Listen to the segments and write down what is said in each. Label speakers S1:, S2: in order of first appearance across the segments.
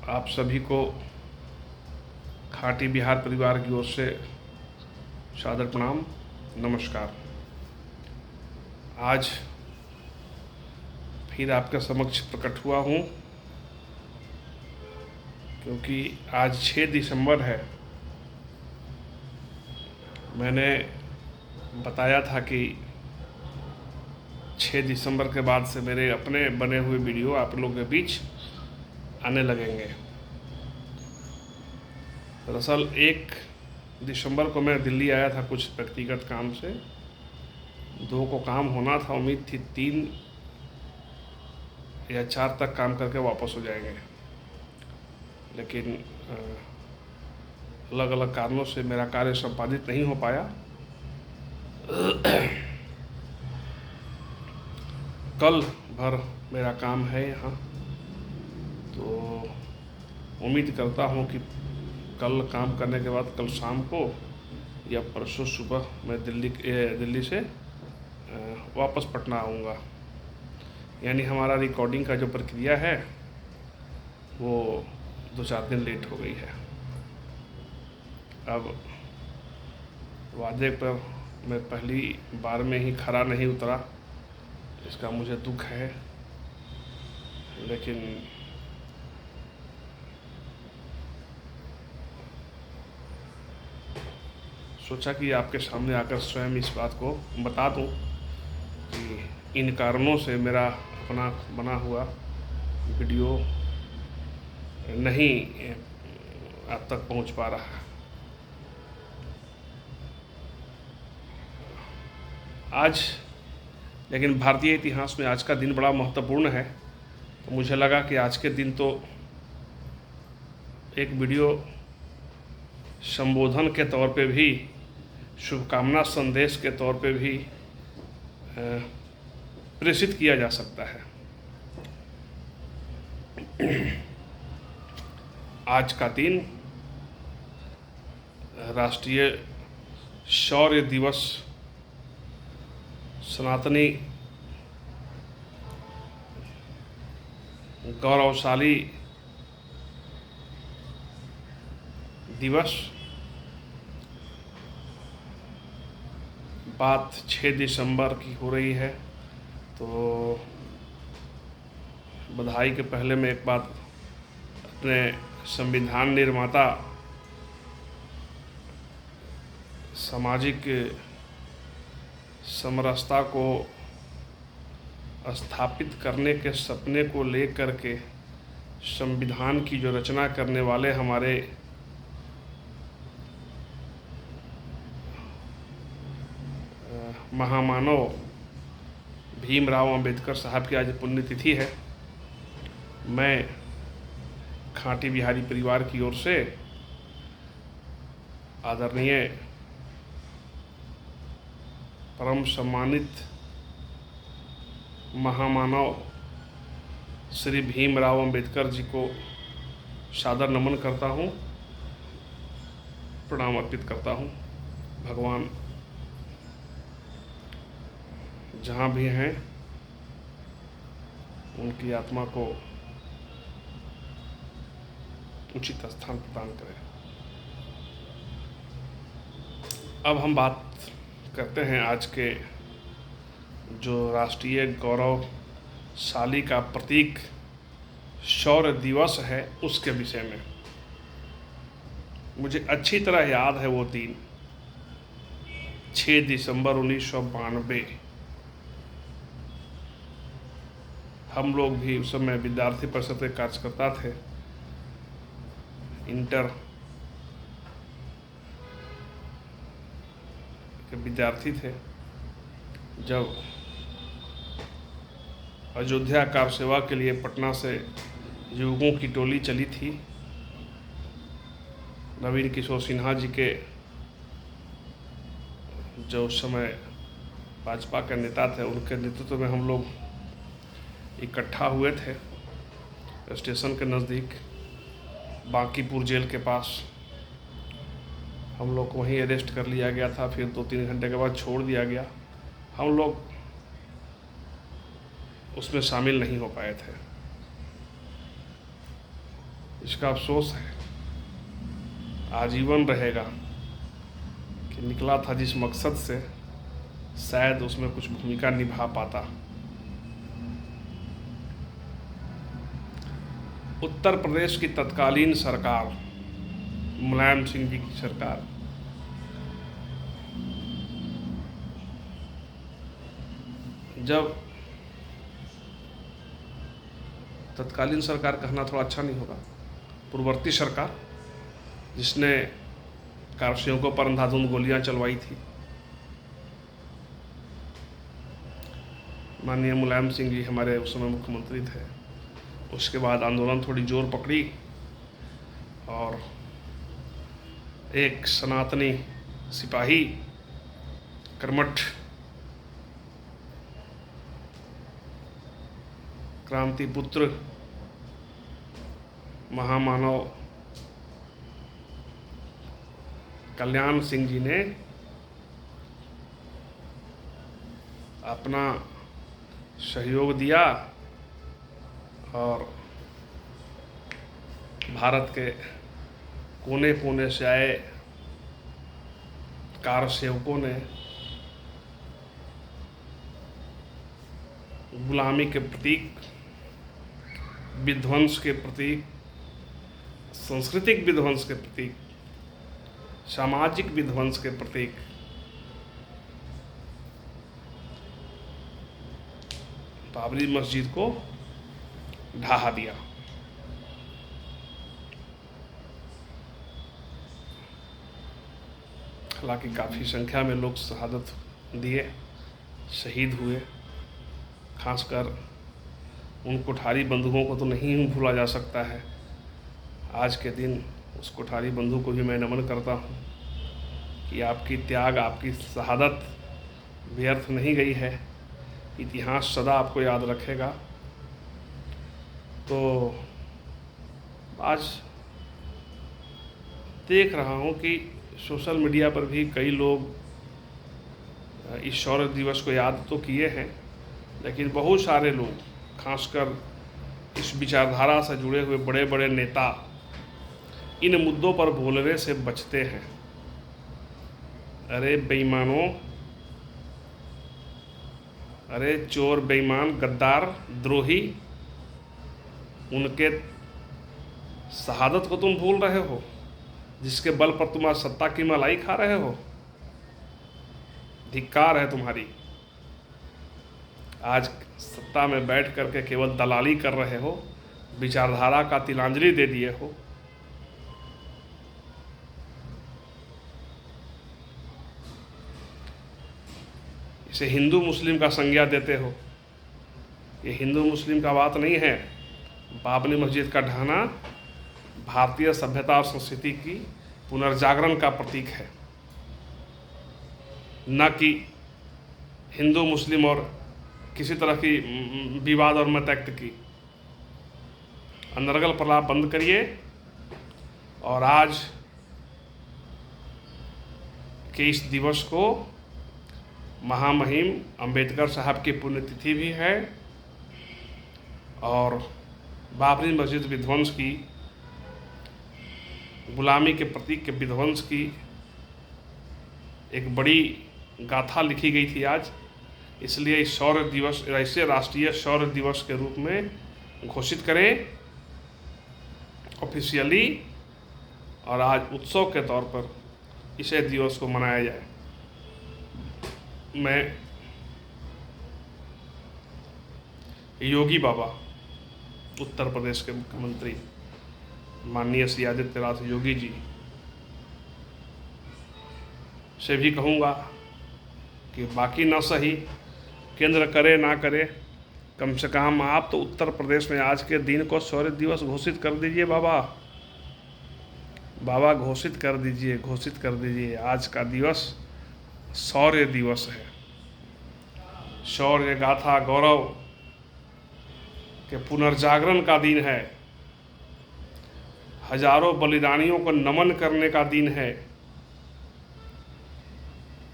S1: आप सभी को खाटी बिहार परिवार की ओर से सादर प्रणाम, नमस्कार। आज फिर आपके समक्ष प्रकट हुआ हूँ क्योंकि आज 6 दिसंबर है। मैंने बताया था कि 6 दिसंबर के बाद से मेरे अपने बने हुए वीडियो आप लोगों के बीच आने लगेंगे। दरअसल 1 दिसंबर को मैं दिल्ली आया था कुछ व्यक्तिगत काम से। 2 को काम होना था, उम्मीद थी 3 या 4 तक काम करके वापस हो जाएंगे, लेकिन अलग अलग कारणों से मेरा कार्य संपादित नहीं हो पाया। कल भर मेरा काम है यहाँ, तो उम्मीद करता हूँ कि कल काम करने के बाद कल शाम को या परसों सुबह मैं दिल्ली से वापस पटना आऊँगा। यानी हमारा रिकॉर्डिंग का जो प्रक्रिया है वो 2-4 दिन लेट हो गई है। अब वादे पर मैं पहली बार में ही खरा नहीं उतरा, इसका मुझे दुख है, लेकिन सोचा कि आपके सामने आकर स्वयं इस बात को बता दूं कि इन कारणों से मेरा अपना बना हुआ वीडियो नहीं आप तक पहुंच पा रहा। आज लेकिन भारतीय इतिहास में आज का दिन बड़ा महत्वपूर्ण है, तो मुझे लगा कि आज के दिन तो एक वीडियो संबोधन के तौर पे भी, शुभकामना संदेश के तौर पे भी प्रेषित किया जा सकता है। आज का दिन राष्ट्रीय शौर्य दिवस, सनातनी गौरवशाली दिवस। बात 6 दिसंबर की हो रही है, तो बधाई के पहले मैं एक बात अपने संविधान निर्माता, सामाजिक समरसता को स्थापित करने के सपने को लेकर के संविधान की जो रचना करने वाले हमारे महामानव भीमराव अंबेडकर साहब की आज पुण्यतिथि है। मैं खाटी बिहारी परिवार की ओर से आदरणीय परम सम्मानित महामानव श्री भीमराव अंबेडकर जी को सादर नमन करता हूँ, प्रणाम अर्पित करता हूँ। भगवान जहाँ भी हैं उनकी आत्मा को उचित स्थान प्रदान करें। अब हम बात करते हैं आज के जो राष्ट्रीय गौरवशाली का प्रतीक शौर्य दिवस है उसके विषय में। मुझे अच्छी तरह याद है वो दिन, 6 दिसंबर 1992। हम लोग भी उस समय विद्यार्थी परिषद के कार्यकर्ता थे, इंटर के विद्यार्थी थे। जब अयोध्या कार सेवा के लिए पटना से युवकों की टोली चली थी, नवीन किशोर सिन्हा जी के, जो उस समय भाजपा के नेता थे, उनके नेतृत्व में हम लोग इकट्ठा हुए थे स्टेशन के नज़दीक बांकीपुर जेल के पास। हम लोग को वहीं अरेस्ट कर लिया गया था, फिर 2-3 घंटे के बाद छोड़ दिया गया। हम लोग उसमें शामिल नहीं हो पाए थे। इसका अफसोस है, आजीवन रहेगा कि निकला था जिस मकसद से, शायद उसमें कुछ भूमिका निभा पाता। उत्तर प्रदेश की तत्कालीन सरकार, मुलायम सिंह जी की सरकार, जब तत्कालीन सरकार कहना थोड़ा अच्छा नहीं होगा, पूर्ववर्ती सरकार जिसने कारसेवकों पर अंधाधुंध गोलियां चलवाई थी, माननीय मुलायम सिंह जी हमारे उस समय मुख्यमंत्री थे। उसके बाद आंदोलन थोड़ी जोर पकड़ी और एक सनातनी सिपाही, कर्मठ क्रांति पुत्र, महामानव कल्याण सिंह जी ने अपना सहयोग दिया और भारत के कोने कोने से आए कारसेवकों ने गुलामी के प्रतीक, विध्वंस के प्रतीक, सांस्कृतिक विध्वंस के प्रतीक, सामाजिक विध्वंस के प्रतीक बाबरी मस्जिद को ढहा दिया। हालांकि काफ़ी संख्या में लोग शहादत दिए, शहीद हुए। खासकर उन कोठारी बंधुओं को तो नहीं भूला जा सकता है। आज के दिन उस कोठारी बंधु को भी मैं नमन करता हूँ कि आपकी त्याग, आपकी शहादत व्यर्थ नहीं गई है। इतिहास सदा आपको याद रखेगा। तो आज देख रहा हूँ कि सोशल मीडिया पर भी कई लोग इस शौर्य दिवस को याद तो किए हैं, लेकिन बहुत सारे लोग, खासकर इस विचारधारा से जुड़े हुए बड़े बड़े नेता, इन मुद्दों पर बोलने से बचते हैं। अरे बेईमानों, अरे चोर, बेईमान, गद्दार, द्रोही, उनके शहादत को तुम भूल रहे हो, जिसके बल पर तुम आज सत्ता की मलाई खा रहे हो। धिक्कार है तुम्हारी। आज सत्ता में बैठ करके केवल दलाली कर रहे हो, विचारधारा का तिलांजलि दे दिए हो। इसे हिंदू मुस्लिम का संज्ञा देते हो। ये हिंदू मुस्लिम का बात नहीं है। बाबरी मस्जिद का ढहना भारतीय सभ्यता और संस्कृति की पुनर्जागरण का प्रतीक है, न कि हिंदू मुस्लिम और किसी तरह की विवाद और मतैक्त की। अनर्गल प्रलाप बंद करिए और आज के इस दिवस को, महामहिम अंबेडकर साहब की पुण्यतिथि भी है और बाबरी मस्जिद विध्वंस की, गुलामी के प्रतीक के विध्वंस की एक बड़ी गाथा लिखी गई थी आज। इसलिए इस शौर्य दिवस, ऐसे राष्ट्रीय शौर्य दिवस के रूप में घोषित करें ऑफिशियली, और आज उत्सव के तौर पर इसे दिवस को मनाया जाए। मैं योगी बाबा, उत्तर प्रदेश के मुख्यमंत्री माननीय श्री आदित्यनाथ योगी जी से भी कहूँगा कि बाकी ना सही, केंद्र करे ना करे, कम से कम आप तो उत्तर प्रदेश में आज के दिन को शौर्य दिवस घोषित कर दीजिए। बाबा घोषित कर दीजिए, घोषित कर दीजिए। आज का दिवस शौर्य दिवस है। शौर्य गाथा, गौरव के पुनर्जागरण का दिन है। हजारों बलिदानियों को नमन करने का दिन है।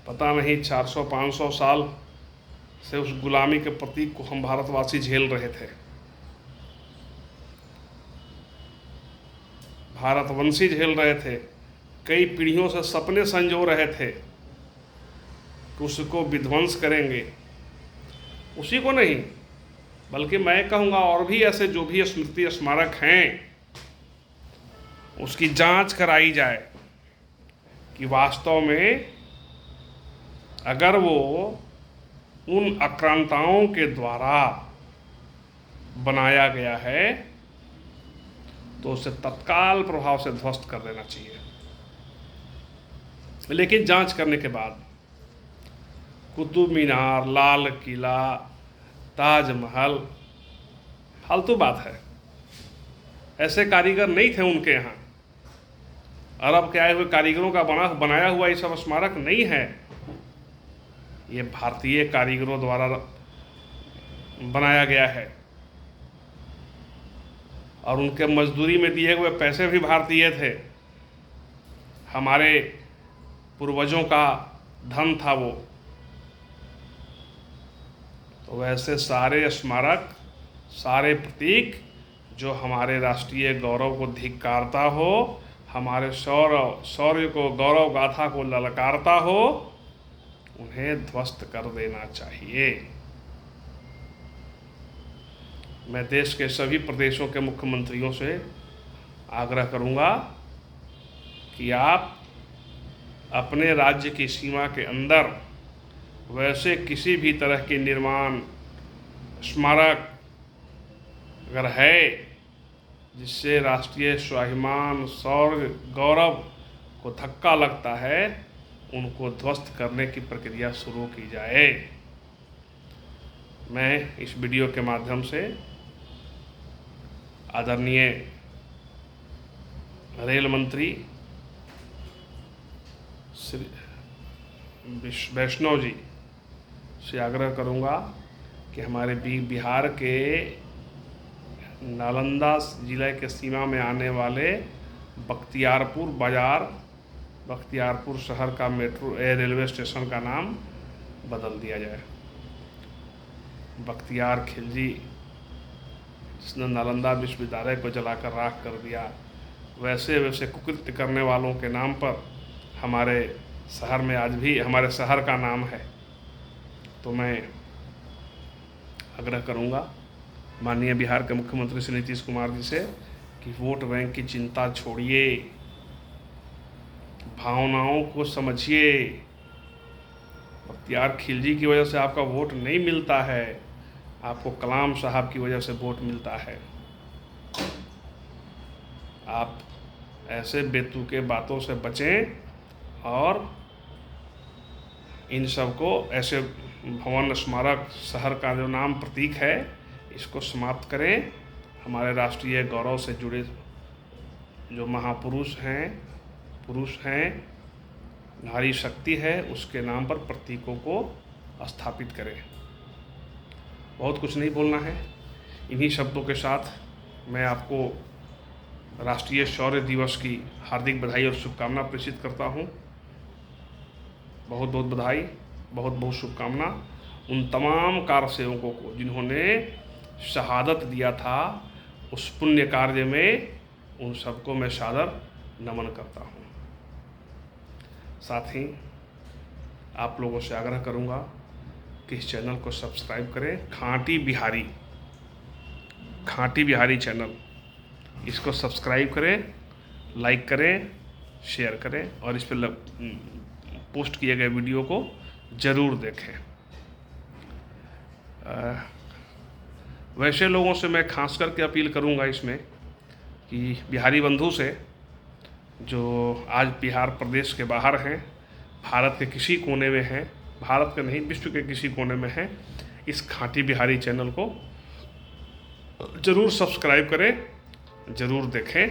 S1: पता नहीं 400-500 साल से उस गुलामी के प्रतीक को हम भारतवासी झेल रहे थे। भारतवंशी झेल रहे थे, कई पीढ़ियों से सपने संजो रहे थे कि उसको विध्वंस करेंगे, उसी को नहीं बल्कि मैं कहूँगा और भी ऐसे जो भी स्मृति स्मारक हैं उसकी जांच कराई जाए कि वास्तव में अगर वो उन आक्रांताओं के द्वारा बनाया गया है तो उसे तत्काल प्रभाव से ध्वस्त कर देना चाहिए। लेकिन जांच करने के बाद कुतुब मीनार, लाल किला, ताजमहल फालतू बात है। ऐसे कारीगर नहीं थे उनके यहाँ। अरब के आए हुए कारीगरों का बनाया हुआ ये सब स्मारक नहीं है। ये भारतीय कारीगरों द्वारा बनाया गया है और उनके मजदूरी में दिए हुए पैसे भी भारतीय थे। हमारे पूर्वजों का धन था वो। तो वैसे सारे स्मारक, सारे प्रतीक जो हमारे राष्ट्रीय गौरव को धिक्कारता हो, हमारे शौर्य को, गौरव गाथा को ललकारता हो, उन्हें ध्वस्त कर देना चाहिए। मैं देश के सभी प्रदेशों के मुख्यमंत्रियों से आग्रह करूंगा कि आप अपने राज्य की सीमा के अंदर वैसे किसी भी तरह के निर्माण स्मारक अगर है जिससे राष्ट्रीय स्वाभिमान, शौर्य, गौरव को धक्का लगता है, उनको ध्वस्त करने की प्रक्रिया शुरू की जाए। मैं इस वीडियो के माध्यम से आदरणीय रेल मंत्री श्री वैष्णव जी से आग्रह करूंगा कि हमारे बिहार के नालंदा जिले के सीमा में आने वाले बख्तियारपुर बाज़ार, बख्तियारपुर शहर का मेट्रो रेलवे स्टेशन का नाम बदल दिया जाए। बख्तियार खिलजी जिसने नालंदा विश्वविद्यालय को जलाकर राख कर दिया, वैसे कुकृत्य करने वालों के नाम पर हमारे शहर में आज भी हमारे शहर का नाम है। तो मैं आग्रह करूंगा माननीय बिहार के मुख्यमंत्री श्री नीतीश कुमार जी से कि वोट बैंक की चिंता छोड़िए, भावनाओं को समझिए। बख्तियार खिलजी की वजह से आपका वोट नहीं मिलता है, आपको कलाम साहब की वजह से वोट मिलता है। आप ऐसे बेतुके बातों से बचें और इन सब को, ऐसे भवन, स्मारक, शहर का जो नाम प्रतीक है, इसको समाप्त करें। हमारे राष्ट्रीय गौरव से जुड़े जो महापुरुष हैं, पुरुष हैं, नारी शक्ति है, उसके नाम पर प्रतीकों को स्थापित करें। बहुत कुछ नहीं बोलना है। इन्हीं शब्दों के साथ मैं आपको राष्ट्रीय शौर्य दिवस की हार्दिक बधाई और शुभकामना प्रेषित करता हूँ। बहुत बहुत बधाई, बहुत बहुत शुभकामना उन तमाम कारसेवकों को जिन्होंने शहादत दिया था उस पुण्य कार्य में। उन सबको मैं सादर नमन करता हूँ। साथ ही आप लोगों से आग्रह करूँगा कि इस चैनल को सब्सक्राइब करें। खांटी बिहारी चैनल, इसको सब्सक्राइब करें, लाइक करें, शेयर करें और इस पर पोस्ट किए गए वीडियो को ज़रूर देखें। वैसे लोगों से मैं खास करके अपील करूंगा इसमें कि बिहारी बंधु से जो आज बिहार प्रदेश के बाहर हैं, भारत के किसी कोने में हैं, भारत के नहीं विश्व के किसी कोने में हैं, इस खांटी बिहारी चैनल को ज़रूर सब्सक्राइब करें, ज़रूर देखें।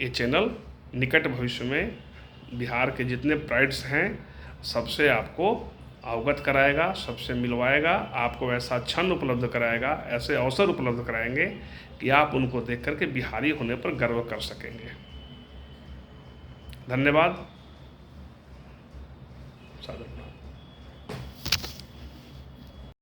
S1: ये चैनल निकट भविष्य में बिहार के जितने प्राइड्स हैं सबसे आपको अवगत कराएगा, सबसे मिलवाएगा, आपको ऐसा क्षण उपलब्ध कराएगा, ऐसे अवसर उपलब्ध कराएंगे कि आप उनको देख करके बिहारी होने पर गर्व कर सकेंगे। धन्यवाद। सादर।